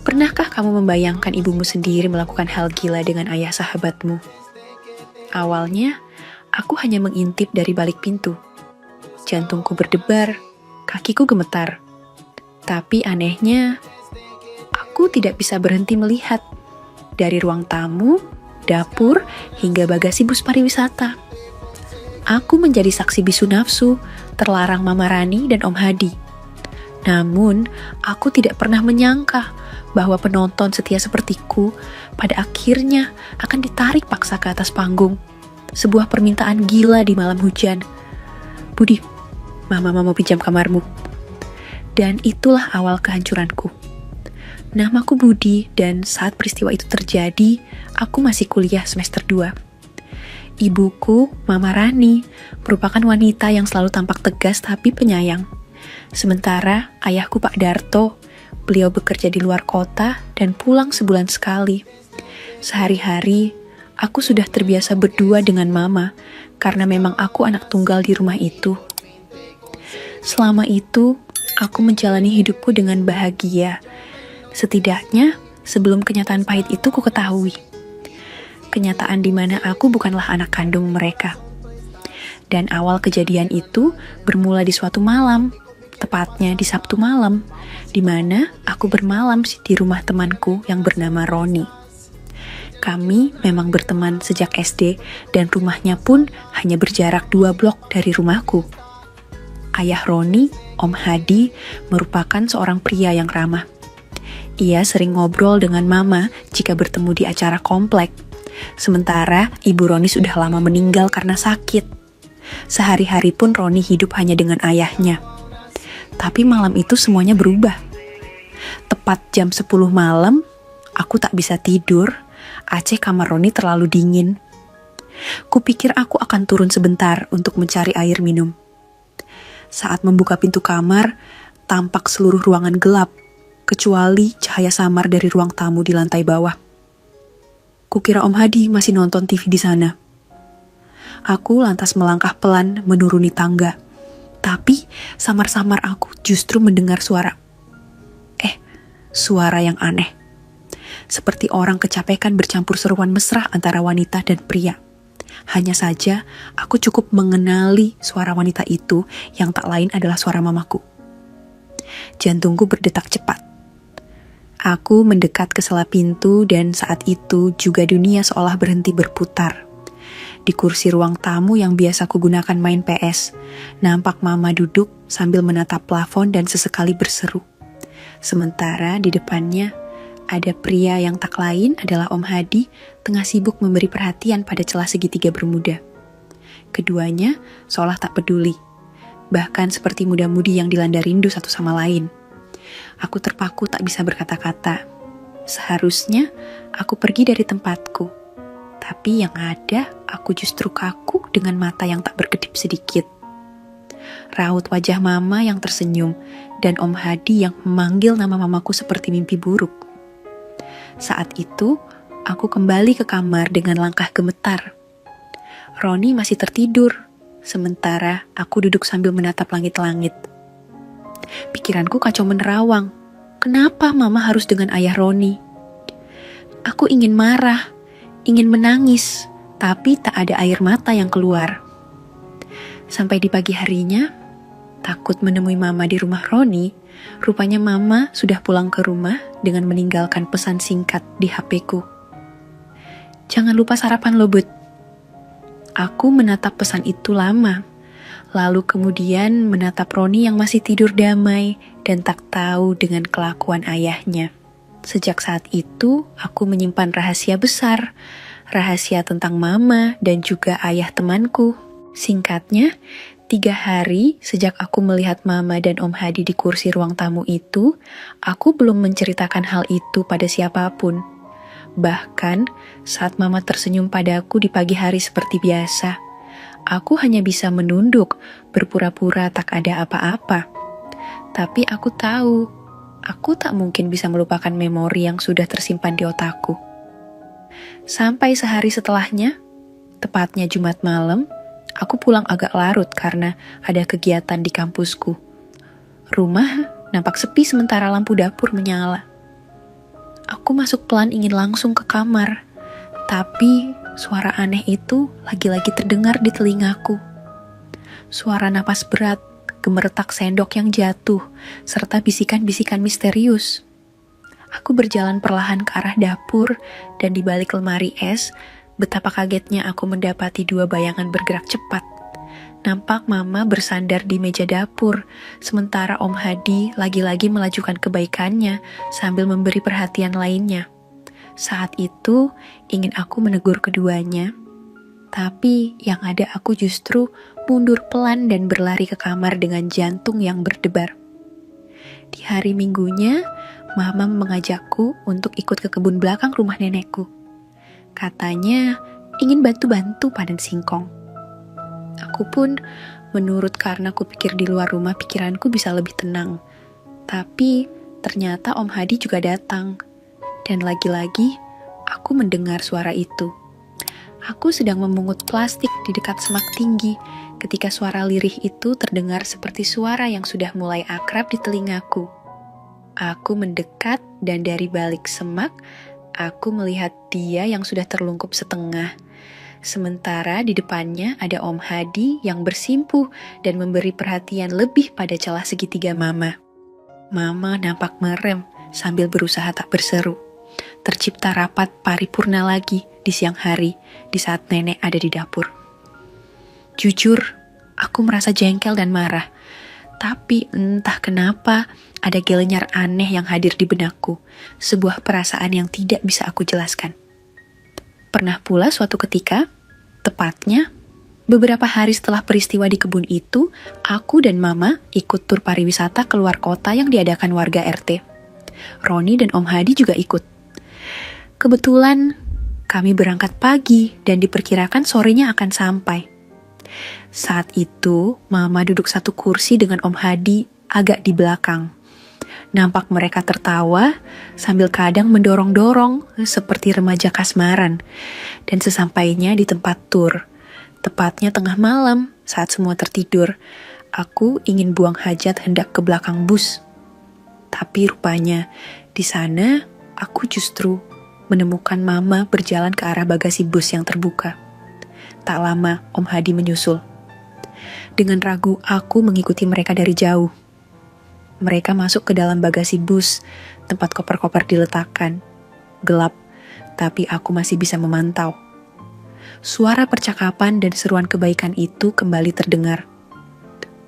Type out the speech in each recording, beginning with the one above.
Pernahkah kamu membayangkan ibumu sendiri melakukan hal gila dengan ayah sahabatmu? Awalnya, aku hanya mengintip dari balik pintu. Jantungku berdebar, kakiku gemetar. Tapi anehnya, aku tidak bisa berhenti melihat. Dari ruang tamu, dapur, hingga bagasi bus pariwisata. Aku menjadi saksi bisu nafsu, terlarang Mama Rani dan Om Hadi. Namun, aku tidak pernah menyangka bahwa penonton setia sepertiku pada akhirnya akan ditarik paksa ke atas panggung. Sebuah permintaan gila di malam hujan. Budi, Mama mau pinjam kamarmu. Dan itulah awal kehancuranku. Namaku Budi dan saat peristiwa itu terjadi, aku masih kuliah semester 2. Ibuku, Mama Rani, merupakan wanita yang selalu tampak tegas tapi penyayang. Sementara ayahku Pak Darto, beliau bekerja di luar kota dan pulang sebulan sekali. Sehari-hari, aku sudah terbiasa berdua dengan Mama karena memang aku anak tunggal di rumah itu. Selama itu, aku menjalani hidupku dengan bahagia. Setidaknya, sebelum kenyataan pahit itu ku ketahui. Kenyataan di mana aku bukanlah anak kandung mereka. Dan awal kejadian itu bermula di suatu malam, tepatnya di Sabtu malam, di mana aku bermalam di rumah temanku yang bernama Roni. Kami memang berteman sejak SD dan rumahnya pun hanya berjarak 2 blok dari rumahku. Ayah Roni, Om Hadi, merupakan seorang pria yang ramah. Ia sering ngobrol dengan Mama jika bertemu di acara komplek. Sementara Ibu Roni sudah lama meninggal karena sakit. Sehari-hari pun Roni hidup hanya dengan ayahnya. Tapi malam itu semuanya berubah. Tepat jam 10 malam, aku tak bisa tidur. AC kamar Roni terlalu dingin. Kupikir aku akan turun sebentar untuk mencari air minum. Saat membuka pintu kamar, tampak seluruh ruangan gelap, kecuali cahaya samar dari ruang tamu di lantai bawah. Kukira Om Hadi masih nonton TV di sana. Aku lantas melangkah pelan menuruni tangga. Tapi samar-samar aku justru mendengar suara. Suara yang aneh. Seperti orang kecapekan bercampur seruan mesra antara wanita dan pria. Hanya saja aku cukup mengenali suara wanita itu yang tak lain adalah suara mamaku. Jantungku berdetak cepat. Aku mendekat ke sela pintu dan saat itu juga dunia seolah berhenti berputar. Di kursi ruang tamu yang biasa kugunakan main PS, nampak Mama duduk sambil menatap plafon dan sesekali berseru. Sementara di depannya, ada pria yang tak lain adalah Om Hadi tengah sibuk memberi perhatian pada celah segitiga bermuda. Keduanya seolah tak peduli, bahkan seperti muda-mudi yang dilanda rindu satu sama lain. Aku terpaku tak bisa berkata-kata. Seharusnya aku pergi dari tempatku. Tapi yang ada, aku justru kaku dengan mata yang tak berkedip sedikit. Raut wajah Mama yang tersenyum, dan Om Hadi yang memanggil nama mamaku seperti mimpi buruk. Saat itu, aku kembali ke kamar dengan langkah gemetar. Roni masih tertidur, sementara aku duduk sambil menatap langit-langit. Pikiranku kacau menerawang. Kenapa Mama harus dengan ayah Roni? Aku ingin marah, ingin menangis, tapi tak ada air mata yang keluar. Sampai di pagi harinya, takut menemui Mama di rumah Roni, rupanya Mama sudah pulang ke rumah dengan meninggalkan pesan singkat di HP-ku. Jangan lupa sarapan lo, Bud. Aku menatap pesan itu lama, lalu kemudian menatap Roni yang masih tidur damai dan tak tahu dengan kelakuan ayahnya. Sejak saat itu, aku menyimpan rahasia besar, rahasia tentang Mama dan juga ayah temanku. Singkatnya, 3 hari sejak aku melihat Mama dan Om Hadi di kursi ruang tamu itu, aku belum menceritakan hal itu pada siapapun. Bahkan, saat Mama tersenyum padaku di pagi hari seperti biasa, aku hanya bisa menunduk, berpura-pura tak ada apa-apa. Tapi aku tahu, aku tak mungkin bisa melupakan memori yang sudah tersimpan di otakku. Sampai sehari setelahnya, tepatnya Jumat malam, aku pulang agak larut karena ada kegiatan di kampusku. Rumah nampak sepi sementara lampu dapur menyala. Aku masuk pelan ingin langsung ke kamar. Tapi suara aneh itu lagi-lagi terdengar di telingaku. Suara napas berat, gemeretak sendok yang jatuh, serta bisikan-bisikan misterius. Aku berjalan perlahan ke arah dapur, dan di balik lemari es, betapa kagetnya aku mendapati dua bayangan bergerak cepat. Nampak Mama bersandar di meja dapur, sementara Om Hadi lagi-lagi melajukan kebaikannya sambil memberi perhatian lainnya. Saat itu, ingin aku menegur keduanya, tapi yang ada aku justru mundur pelan dan berlari ke kamar dengan jantung yang berdebar. Di hari Minggunya, Mama mengajakku untuk ikut ke kebun belakang rumah nenekku. Katanya ingin bantu-bantu panen singkong. Aku pun menurut karena aku pikir di luar rumah pikiranku bisa lebih tenang. Tapi ternyata Om Hadi juga datang. Dan lagi-lagi aku mendengar suara itu. Aku sedang memungut plastik di dekat semak tinggi ketika suara lirih itu terdengar seperti suara yang sudah mulai akrab di telingaku. Aku mendekat dan dari balik semak, aku melihat dia yang sudah terlungkup setengah. Sementara di depannya ada Om Hadi yang bersimpuh dan memberi perhatian lebih pada celah segitiga Mama. Mama nampak merem sambil berusaha tak berseru. Tercipta rapat paripurna lagi di siang hari di saat nenek ada di dapur. Jujur, aku merasa jengkel dan marah. Tapi entah kenapa ada gelenyar aneh yang hadir di benakku. Sebuah perasaan yang tidak bisa aku jelaskan. Pernah pula suatu ketika, tepatnya beberapa hari setelah peristiwa di kebun itu, aku dan Mama ikut tur pariwisata keluar kota yang diadakan warga RT. Roni dan Om Hadi juga ikut. Kebetulan kami berangkat pagi dan diperkirakan sorenya akan sampai. Saat itu, Mama duduk satu kursi dengan Om Hadi agak di belakang. Nampak mereka tertawa sambil kadang mendorong-dorong seperti remaja kasmaran. Dan sesampainya di tempat tur, tepatnya tengah malam saat semua tertidur, aku ingin buang hajat hendak ke belakang bus. Tapi rupanya di sana aku justru menemukan Mama berjalan ke arah bagasi bus yang terbuka. Tak lama Om Hadi menyusul. Dengan ragu aku mengikuti mereka dari jauh. Mereka masuk ke dalam bagasi bus, tempat koper-koper diletakkan. Gelap, tapi aku masih bisa memantau. Suara percakapan dan seruan kebaikan itu kembali terdengar.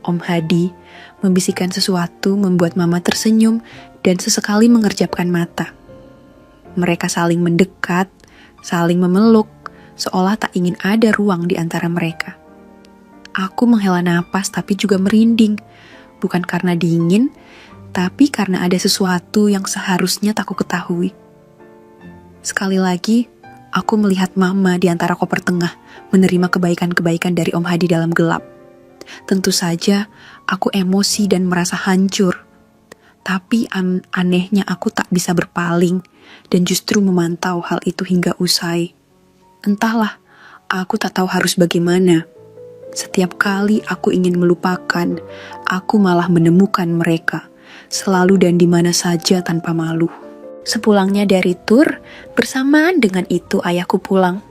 Om Hadi membisikkan sesuatu membuat Mama tersenyum dan sesekali mengerjapkan mata. Mereka saling mendekat, saling memeluk, seolah tak ingin ada ruang di antara mereka. Aku menghela napas tapi juga merinding, bukan karena dingin, tapi karena ada sesuatu yang seharusnya tak ku ketahui. Sekali lagi, aku melihat Mama di antara koper tengah, menerima kebaikan-kebaikan dari Om Hadi dalam gelap. Tentu saja, aku emosi dan merasa hancur. Tapi anehnya aku tak bisa berpaling dan justru memantau hal itu hingga usai. Entahlah, aku tak tahu harus bagaimana. Setiap kali aku ingin melupakan, aku malah menemukan mereka, selalu dan di mana saja tanpa malu. Sepulangnya dari tur, bersamaan dengan itu ayahku pulang.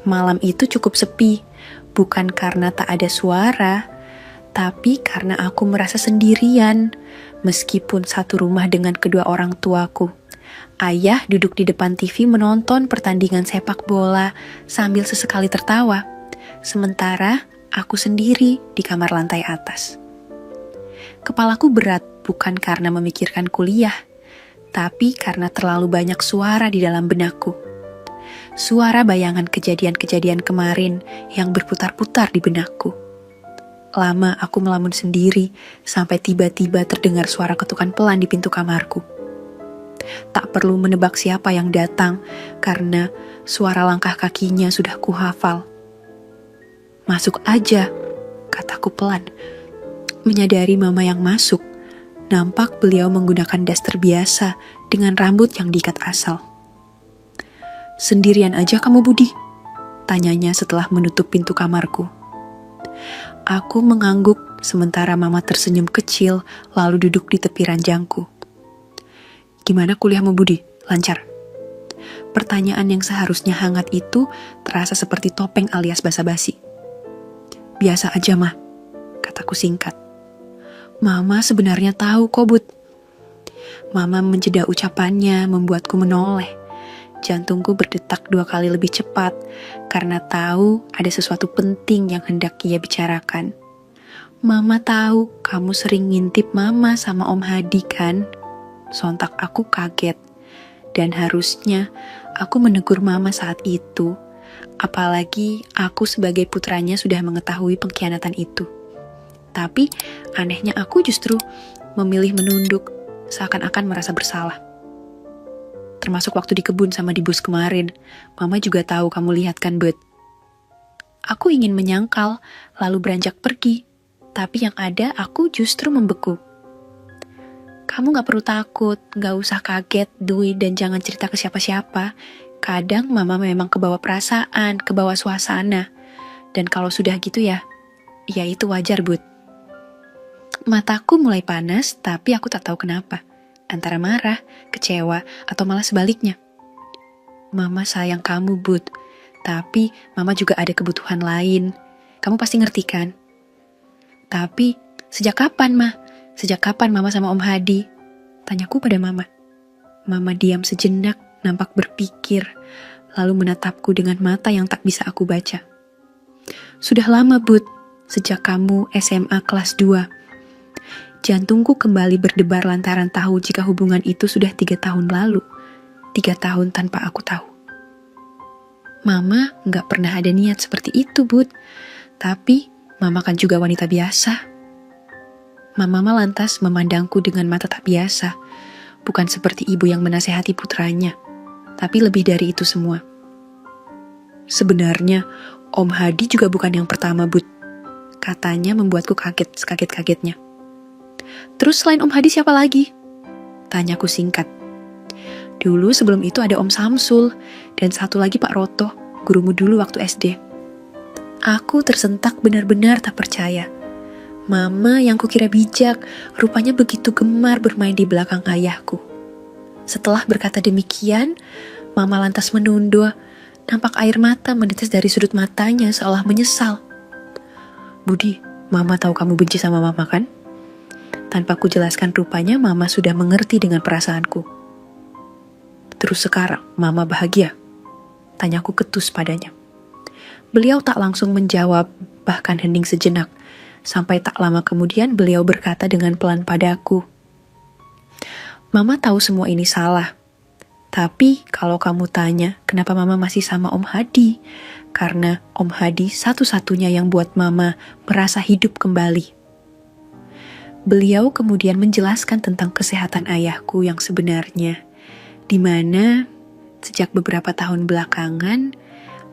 Malam itu cukup sepi, bukan karena tak ada suara, tapi karena aku merasa sendirian, meskipun satu rumah dengan kedua orang tuaku. Ayah duduk di depan TV menonton pertandingan sepak bola sambil sesekali tertawa. Sementara aku sendiri di kamar lantai atas. Kepalaku berat bukan karena memikirkan kuliah, tapi karena terlalu banyak suara di dalam benakku. Suara bayangan kejadian-kejadian kemarin yang berputar-putar di benakku. Lama aku melamun sendiri sampai tiba-tiba terdengar suara ketukan pelan di pintu kamarku. Tak perlu menebak siapa yang datang karena suara langkah kakinya sudah kuhafal. Masuk aja, kataku pelan. Menyadari Mama yang masuk, nampak beliau menggunakan daster biasa dengan rambut yang diikat asal. Sendirian aja kamu, Budi? Tanyanya setelah menutup pintu kamarku. Aku mengangguk sementara Mama tersenyum kecil lalu duduk di tepi ranjangku. Gimana kuliahmu, Budi? Lancar? Pertanyaan yang seharusnya hangat itu terasa seperti topeng alias basa-basi. Biasa aja, Mah, kataku singkat. Mama sebenarnya tahu kok, Bud. Mama menjeda ucapannya membuatku menoleh. Jantungku berdetak 2 kali lebih cepat karena tahu ada sesuatu penting yang hendak ia bicarakan. Mama tahu kamu sering ngintip Mama sama Om Hadi kan? Sontak aku kaget. Dan harusnya aku menegur Mama saat itu. Apalagi aku sebagai putranya sudah mengetahui pengkhianatan itu. Tapi anehnya aku justru memilih menunduk seakan-akan merasa bersalah. Termasuk waktu di kebun sama di bus kemarin. Mama juga tahu kamu lihat kan, Bud. Aku ingin menyangkal, lalu beranjak pergi. Tapi yang ada aku justru membeku. Kamu gak perlu takut, gak usah kaget, Dwi, dan jangan cerita ke siapa-siapa. Kadang Mama memang kebawa perasaan, kebawa suasana. Dan kalau sudah gitu ya itu wajar, Bud. Mataku mulai panas, tapi aku tak tahu kenapa. Antara marah, kecewa, atau malah sebaliknya. Mama sayang kamu, Bud. Tapi Mama juga ada kebutuhan lain. Kamu pasti ngerti kan? Tapi sejak kapan, Ma? Sejak kapan Mama sama Om Hadi? Tanyaku pada Mama. Mama diam sejenak, nampak berpikir, lalu menatapku dengan mata yang tak bisa aku baca. Sudah lama, Bud. Sejak kamu SMA kelas 2. Jantungku kembali berdebar lantaran tahu jika hubungan itu sudah 3 tahun lalu. 3 tahun tanpa aku tahu. Mama gak pernah ada niat seperti itu, Bud. Tapi Mama kan juga wanita biasa. Mama lantas memandangku dengan mata tak biasa. Bukan seperti ibu yang menasehati putranya. Tapi lebih dari itu semua. Sebenarnya Om Hadi juga bukan yang pertama, Bud. Katanya membuatku kaget-kagetnya. Terus selain Om Hadi siapa lagi? Tanyaku singkat. Dulu sebelum itu ada Om Samsul, dan satu lagi Pak Roto, gurumu dulu waktu SD. Aku tersentak benar-benar tak percaya. Mama yang kukira bijak, rupanya begitu gemar bermain di belakang ayahku. Setelah berkata demikian, Mama lantas menunduk, nampak air mata menetes dari sudut matanya seolah menyesal. Budi, Mama tahu kamu benci sama Mama kan? Tanpa ku jelaskan rupanya Mama sudah mengerti dengan perasaanku. Terus sekarang Mama bahagia? Tanyaku ketus padanya. Beliau tak langsung menjawab, bahkan hening sejenak. Sampai tak lama kemudian beliau berkata dengan pelan padaku. Mama tahu semua ini salah. Tapi kalau kamu tanya kenapa Mama masih sama Om Hadi? Karena Om Hadi satu-satunya yang buat Mama merasa hidup kembali. Beliau kemudian menjelaskan tentang kesehatan ayahku yang sebenarnya, di mana sejak beberapa tahun belakangan,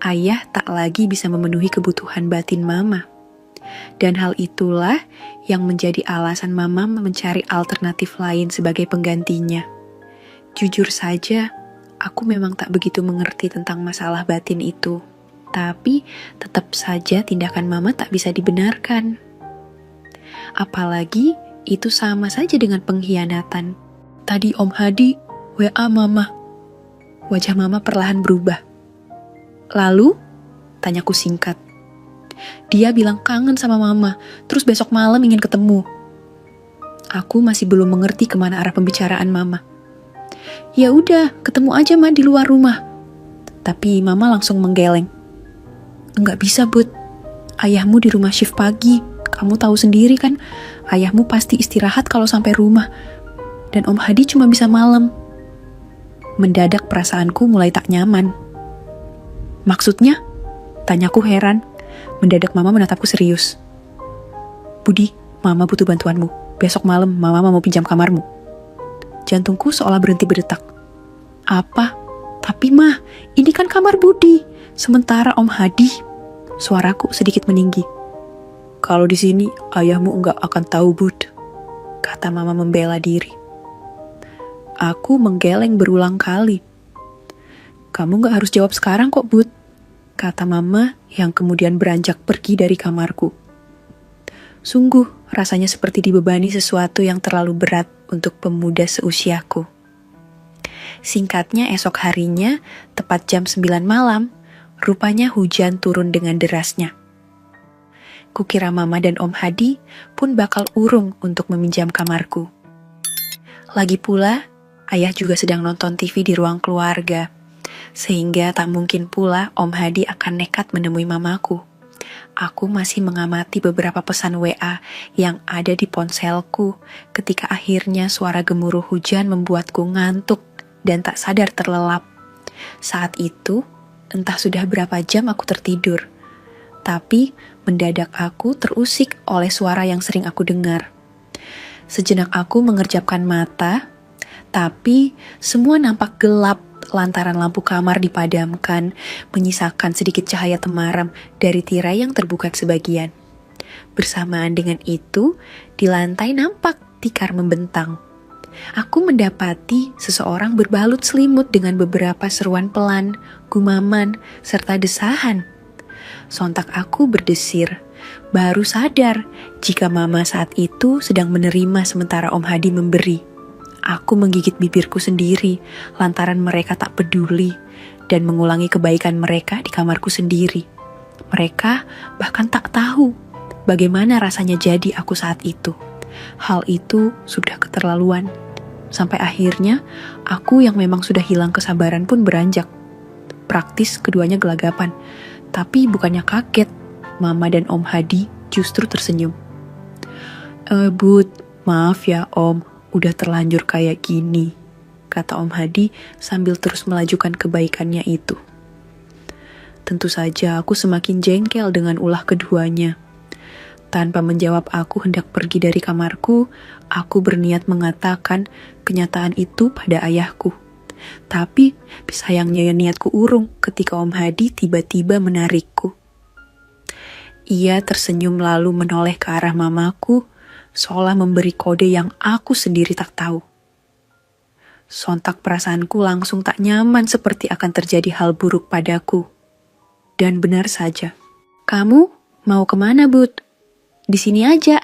ayah tak lagi bisa memenuhi kebutuhan batin Mama. Dan hal itulah yang menjadi alasan Mama mencari alternatif lain sebagai penggantinya. Jujur saja, aku memang tak begitu mengerti tentang masalah batin itu. Tapi tetap saja tindakan Mama tak bisa dibenarkan. Apalagi itu sama saja dengan pengkhianatan. Tadi Om Hadi WA Mama. Wajah Mama perlahan berubah. Lalu? Tanyaku singkat. Dia bilang kangen sama Mama, terus besok malam ingin ketemu. Aku masih belum mengerti kemana arah pembicaraan Mama. Ya udah, ketemu aja Ma di luar rumah. Tapi Mama langsung menggeleng. Enggak bisa, Bud. Ayahmu di rumah shift pagi. Kamu tahu sendiri kan, ayahmu pasti istirahat kalau sampai rumah. Dan Om Hadi cuma bisa malam. Mendadak perasaanku mulai tak nyaman. Maksudnya? Tanyaku heran. Mendadak Mama menatapku serius. Budi, Mama butuh bantuanmu. Besok malam Mama mau pinjam kamarmu. Jantungku seolah berhenti berdetak. Apa? Tapi Mah, ini kan kamar Budi. Sementara Om Hadi. Suaraku sedikit meninggi. Kalau di sini ayahmu enggak akan tahu, Bud. Kata Mama membela diri. Aku menggeleng berulang kali. Kamu enggak harus jawab sekarang kok, Bud. Kata Mama yang kemudian beranjak pergi dari kamarku. Sungguh rasanya seperti dibebani sesuatu yang terlalu berat untuk pemuda seusiaku. Singkatnya esok harinya, tepat jam 9 malam, rupanya hujan turun dengan derasnya. Kukira Mama dan Om Hadi pun bakal urung untuk meminjam kamarku. Lagi pula, Ayah juga sedang nonton TV di ruang keluarga, sehingga tak mungkin pula Om Hadi akan nekat menemui Mamaku. Aku masih mengamati beberapa pesan WA yang ada di ponselku ketika akhirnya suara gemuruh hujan membuatku ngantuk dan tak sadar terlelap. Saat itu, entah sudah berapa jam aku tertidur. Tapi, mendadak aku terusik oleh suara yang sering aku dengar. Sejenak aku mengerjapkan mata, tapi semua nampak gelap lantaran lampu kamar dipadamkan, menyisakan sedikit cahaya temaram dari tirai yang terbuka sebagian. Bersamaan dengan itu, di lantai nampak tikar membentang. Aku mendapati seseorang berbalut selimut dengan beberapa seruan pelan, gumaman, serta desahan. Sontak aku berdesir, baru sadar jika Mama saat itu sedang menerima sementara Om Hadi memberi. Aku menggigit bibirku sendiri lantaran mereka tak peduli dan mengulangi kebaikan mereka di kamarku sendiri. Mereka bahkan tak tahu bagaimana rasanya jadi aku saat itu. Hal itu sudah keterlaluan. Sampai akhirnya aku yang memang sudah hilang kesabaran pun beranjak. Praktis keduanya gelagapan. Tapi bukannya kaget, Mama dan Om Hadi justru tersenyum. Bud, maaf ya Om, udah terlanjur kayak gini, kata Om Hadi sambil terus melajukan kebaikannya itu. Tentu saja aku semakin jengkel dengan ulah keduanya. Tanpa menjawab aku hendak pergi dari kamarku, aku berniat mengatakan kenyataan itu pada ayahku. Tapi sayangnya niatku urung ketika Om Hadi tiba-tiba menarikku. Ia tersenyum lalu menoleh ke arah Mamaku, seolah memberi kode yang aku sendiri tak tahu. Sontak perasaanku langsung tak nyaman seperti akan terjadi hal buruk padaku. Dan benar saja. Kamu mau kemana, Bud? Di sini aja,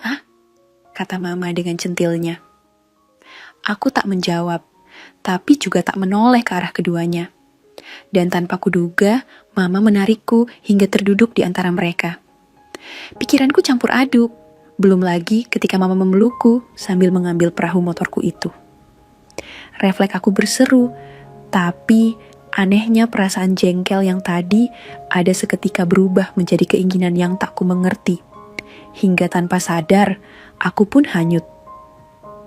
kata Mama dengan centilnya. Aku tak menjawab, tapi juga tak menoleh ke arah keduanya. Dan tanpa kuduga, Mama menarikku hingga terduduk di antara mereka. Pikiranku campur aduk, belum lagi ketika Mama memelukku sambil mengambil perahu motorku itu. Refleks aku berseru, tapi anehnya perasaan jengkel yang tadi ada seketika berubah menjadi keinginan yang tak ku mengerti. Hingga tanpa sadar, aku pun hanyut.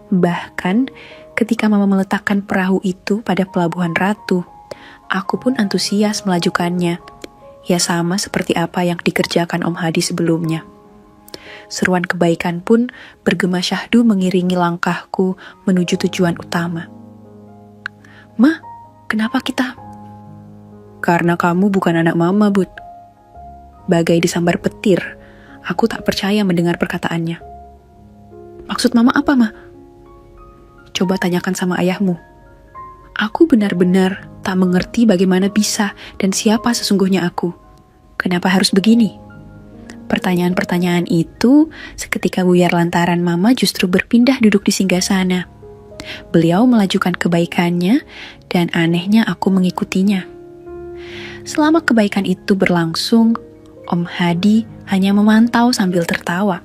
Bahkan ketika Mama meletakkan perahu itu pada pelabuhan Ratu, aku pun antusias melajukannya. Ya sama seperti apa yang dikerjakan Om Hadi sebelumnya. Seruan kebaikan pun bergema syahdu mengiringi langkahku menuju tujuan utama. Ma, kenapa kita? Karena kamu bukan anak Mama, Bud. Bagai disambar petir, aku tak percaya mendengar perkataannya. Maksud Mama apa, Ma? Coba tanyakan sama ayahmu. Aku benar-benar tak mengerti bagaimana bisa dan siapa sesungguhnya aku. Kenapa harus begini? Pertanyaan-pertanyaan itu seketika buyar lantaran Mama justru berpindah duduk di singgasana. Beliau melajukan kebaikannya dan anehnya aku mengikutinya. Selama kebaikan itu berlangsung, Om Hadi hanya memantau sambil tertawa.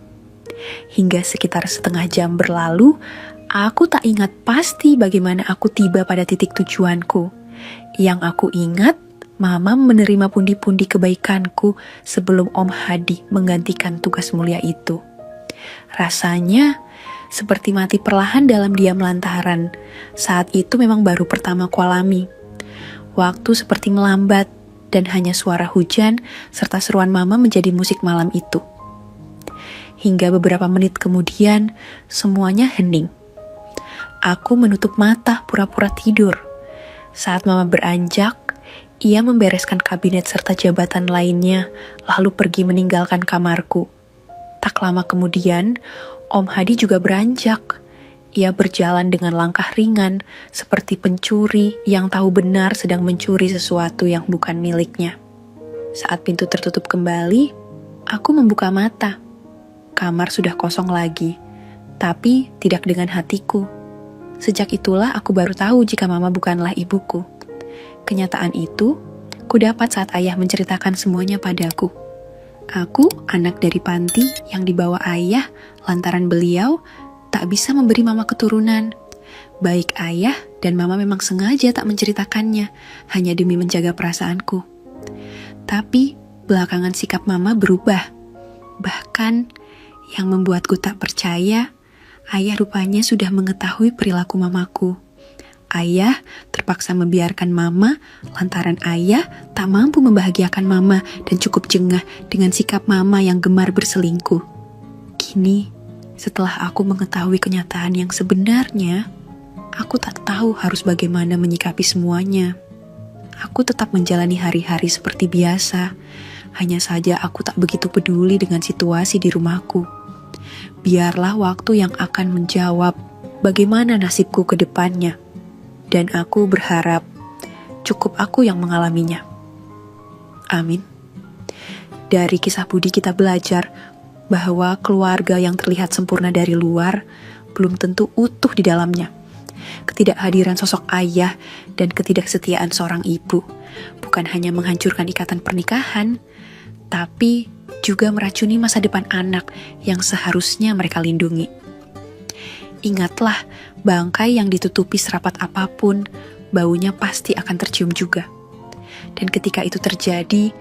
Hingga sekitar setengah jam berlalu, aku tak ingat pasti bagaimana aku tiba pada titik tujuanku. Yang aku ingat, Mama menerima pundi-pundi kebaikanku sebelum Om Hadi menggantikan tugas mulia itu. Rasanya seperti mati perlahan dalam diam lantaran. Saat itu memang baru pertama kualami. Waktu seperti melambat dan hanya suara hujan serta seruan Mama menjadi musik malam itu. Hingga beberapa menit kemudian, semuanya hening. Aku menutup mata pura-pura tidur. Saat Mama beranjak, ia membereskan kabinet serta jabatan lainnya, lalu pergi meninggalkan kamarku. Tak lama kemudian, Om Hadi juga beranjak. Ia berjalan dengan langkah ringan, seperti pencuri yang tahu benar sedang mencuri sesuatu yang bukan miliknya. Saat pintu tertutup kembali, aku membuka mata. Kamar sudah kosong lagi, tapi tidak dengan hatiku. Sejak itulah aku baru tahu jika mama bukanlah ibuku. Kenyataan itu, ku dapat saat ayah menceritakan semuanya padaku. Aku anak dari panti yang dibawa ayah lantaran beliau tak bisa memberi mama keturunan. Baik ayah dan mama memang sengaja tak menceritakannya, hanya demi menjaga perasaanku. Tapi belakangan sikap mama berubah. Bahkan yang membuatku tak percaya, ayah rupanya sudah mengetahui perilaku mamaku. Ayah terpaksa membiarkan mama lantaran ayah tak mampu membahagiakan mama dan cukup jengah dengan sikap mama yang gemar berselingkuh. Kini, setelah aku mengetahui kenyataan yang sebenarnya, aku tak tahu harus bagaimana menyikapi semuanya. Aku tetap menjalani hari-hari seperti biasa, hanya saja aku tak begitu peduli dengan situasi di rumahku. Biarlah waktu yang akan menjawab bagaimana nasibku ke depannya. Dan aku berharap cukup aku yang mengalaminya. Amin. Dari kisah Budi kita belajar bahwa keluarga yang terlihat sempurna dari luar belum tentu utuh di dalamnya. Ketidakhadiran sosok ayah dan ketidaksetiaan seorang ibu bukan hanya menghancurkan ikatan pernikahan, tapi juga meracuni masa depan anak yang seharusnya mereka lindungi. Ingatlah, bangkai yang ditutupi serapat apapun, baunya pasti akan tercium juga. Dan ketika itu terjadi,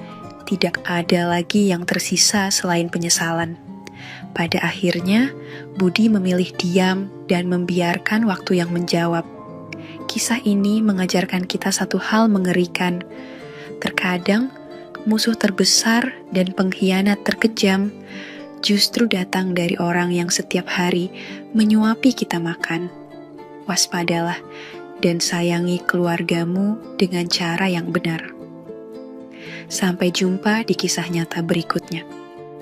tidak ada lagi yang tersisa selain penyesalan. Pada akhirnya, Budi memilih diam dan membiarkan waktu yang menjawab. Kisah ini mengajarkan kita satu hal mengerikan. Terkadang, musuh terbesar dan pengkhianat terkejam justru datang dari orang yang setiap hari menyuapi kita makan. Waspadalah dan sayangi keluargamu dengan cara yang benar. Sampai jumpa di kisah nyata berikutnya.